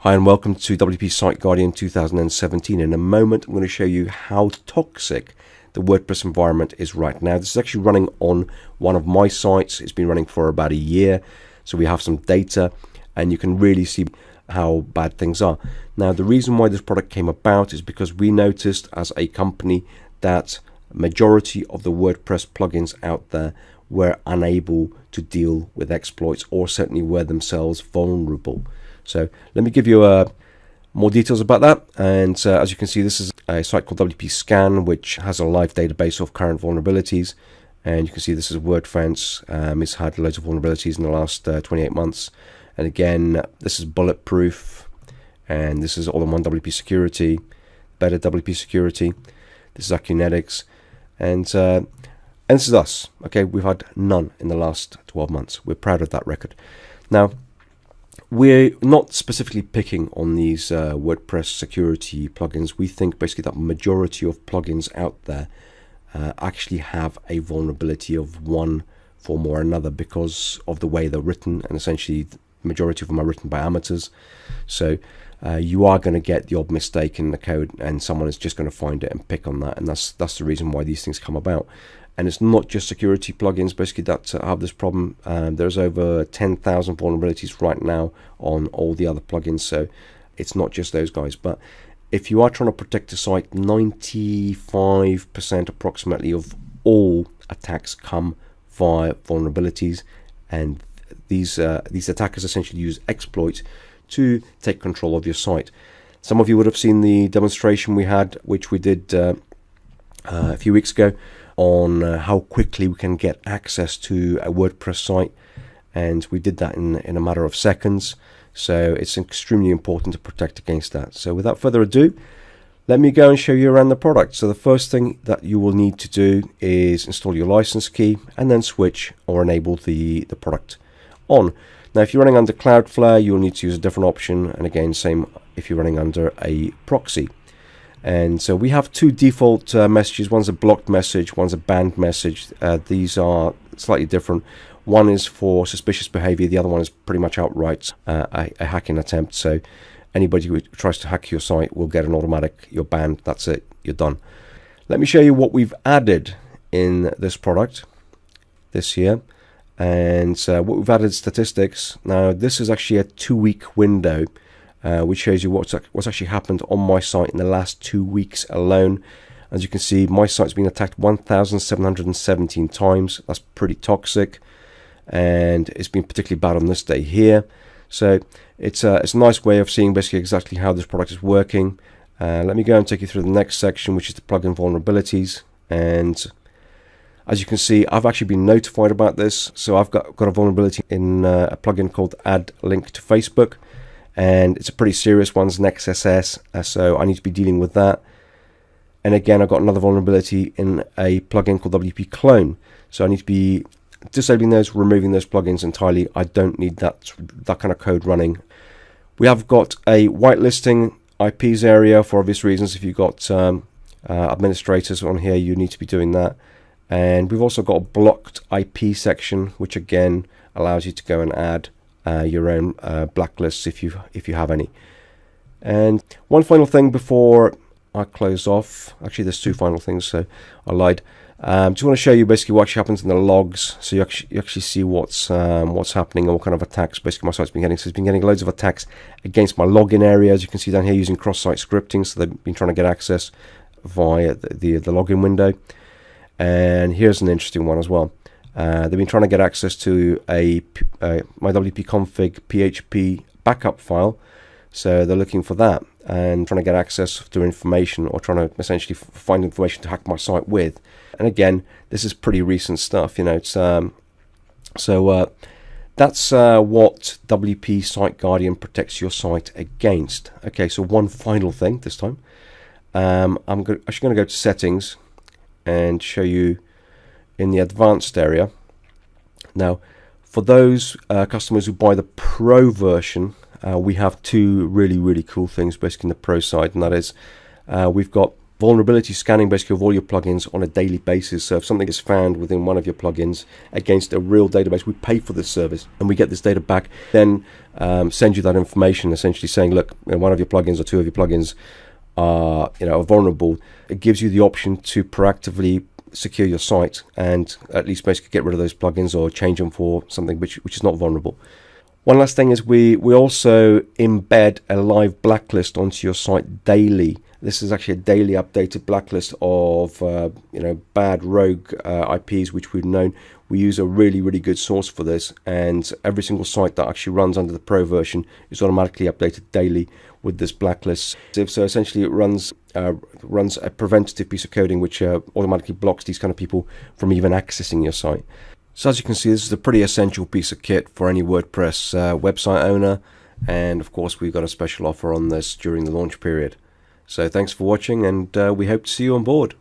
Hi and welcome to WP Site Guardian 2017. In a moment I'm going to show you how toxic the WordPress environment is right now. This is actually running on one of my sites. It's been running for about a year, so we have some data and you can really see how bad things are. Now the reason why this product came about is because we noticed as a company that majority of the WordPress plugins out there were unable to deal with exploits, or certainly were themselves vulnerable. So let me give you more details about that. And as you can see, this is a site called WP Scan, which has a live database of current vulnerabilities. And you can see this is WordFence. It's had loads of vulnerabilities in the last 28 months. And again, this is bulletproof. And this is all-in-one WP security, better WP security. This is Acunetics. And this is us. Okay, we've had none in the last 12 months. We're proud of that record. Now, we're not specifically picking on these WordPress security plugins. We think basically that majority of plugins out there actually have a vulnerability of one form or another because of the way they're written, and essentially the majority of them are written by amateurs. So you are going to get the odd mistake in the code and someone is just going to find it and pick on that, and that's the reason why these things come about. And it's not just security plugins basically that have this problem. There's over 10,000 vulnerabilities right now on all the other plugins, so it's not just those guys. But if you are trying to protect a site, 95% approximately of all attacks come via vulnerabilities, and these attackers essentially use exploits to take control of your site. Some of you would have seen the demonstration we had, which we did a few weeks ago, on how quickly we can get access to a WordPress site, and we did that in a matter of seconds. So it's extremely important to protect against that. So without further ado, let me go and show you around the product. So the first thing that you will need to do is install your license key and then switch or enable the product on. Now if you're running under Cloudflare, you'll need to use a different option, and again same if you're running under a proxy. And so we have two default messages. One's a blocked message, one's a banned message. These are slightly different. One is for suspicious behavior, the other one is pretty much outright a hacking attempt. So anybody who tries to hack your site will get an automatic, you're banned, that's it, you're done. Let me show you what we've added in this product this year. And what we've added statistics. Now this is actually a 2-week window, which shows you what's actually happened on my site in the last 2 weeks alone. As you can see, my site's been attacked 1,717 times. That's pretty toxic, and it's been particularly bad on this day here. So it's a nice way of seeing basically exactly how this product is working. Let me go and take you through the next section, which is the plugin vulnerabilities. And as you can see, I've actually been notified about this. So I've got a vulnerability in a plugin called Add Link to Facebook. And it's a pretty serious one, NextSS, so I need to be dealing with that. And again, I've got another vulnerability in a plugin called WP Clone, so I need to be disabling those, removing those plugins entirely. I don't need that kind of code running. We have got a whitelisting IPs area for obvious reasons. If you've got administrators on here, you need to be doing that. And we've also got a blocked IP section, which again allows you to go and add your own blacklists if you have any. And one final thing before I close off, actually there's two final things, so I lied. Just want to show you basically what actually happens in the logs, so you actually see what's happening and what kind of attacks basically my site's been getting. So it's been getting loads of attacks against my login area, as you can see down here, using cross-site scripting. So they've been trying to get access via the login window. And here's an interesting one as well. They've been trying to get access to my WP config PHP backup file, so they're looking for that and trying to get access to information, or trying to essentially find information to hack my site with. And again, this is pretty recent stuff, you know. It's so that's what WP Site Guardian protects your site against. Okay, so one final thing this time. I'm actually going to go to settings and show you in the advanced area. Now for those customers who buy the pro version, we have two really cool things basically in the pro side, and that is we've got vulnerability scanning basically of all your plugins on a daily basis. So if something is found within one of your plugins against a real database, we pay for this service and we get this data back, then send you that information, essentially saying, look, one of your plugins or two of your plugins are vulnerable. It gives you the option to proactively secure your site and at least basically get rid of those plugins or change them for something which is not vulnerable. One last thing is we also embed a live blacklist onto your site daily. This is actually a daily updated blacklist of bad rogue IPs which we've known. We use a really good source for this, and every single site that actually runs under the Pro version is automatically updated daily with this blacklist. So essentially it runs a preventative piece of coding which automatically blocks these kind of people from even accessing your site. So as you can see, this is a pretty essential piece of kit for any WordPress website owner, and of course we've got a special offer on this during the launch period. So thanks for watching, and we hope to see you on board.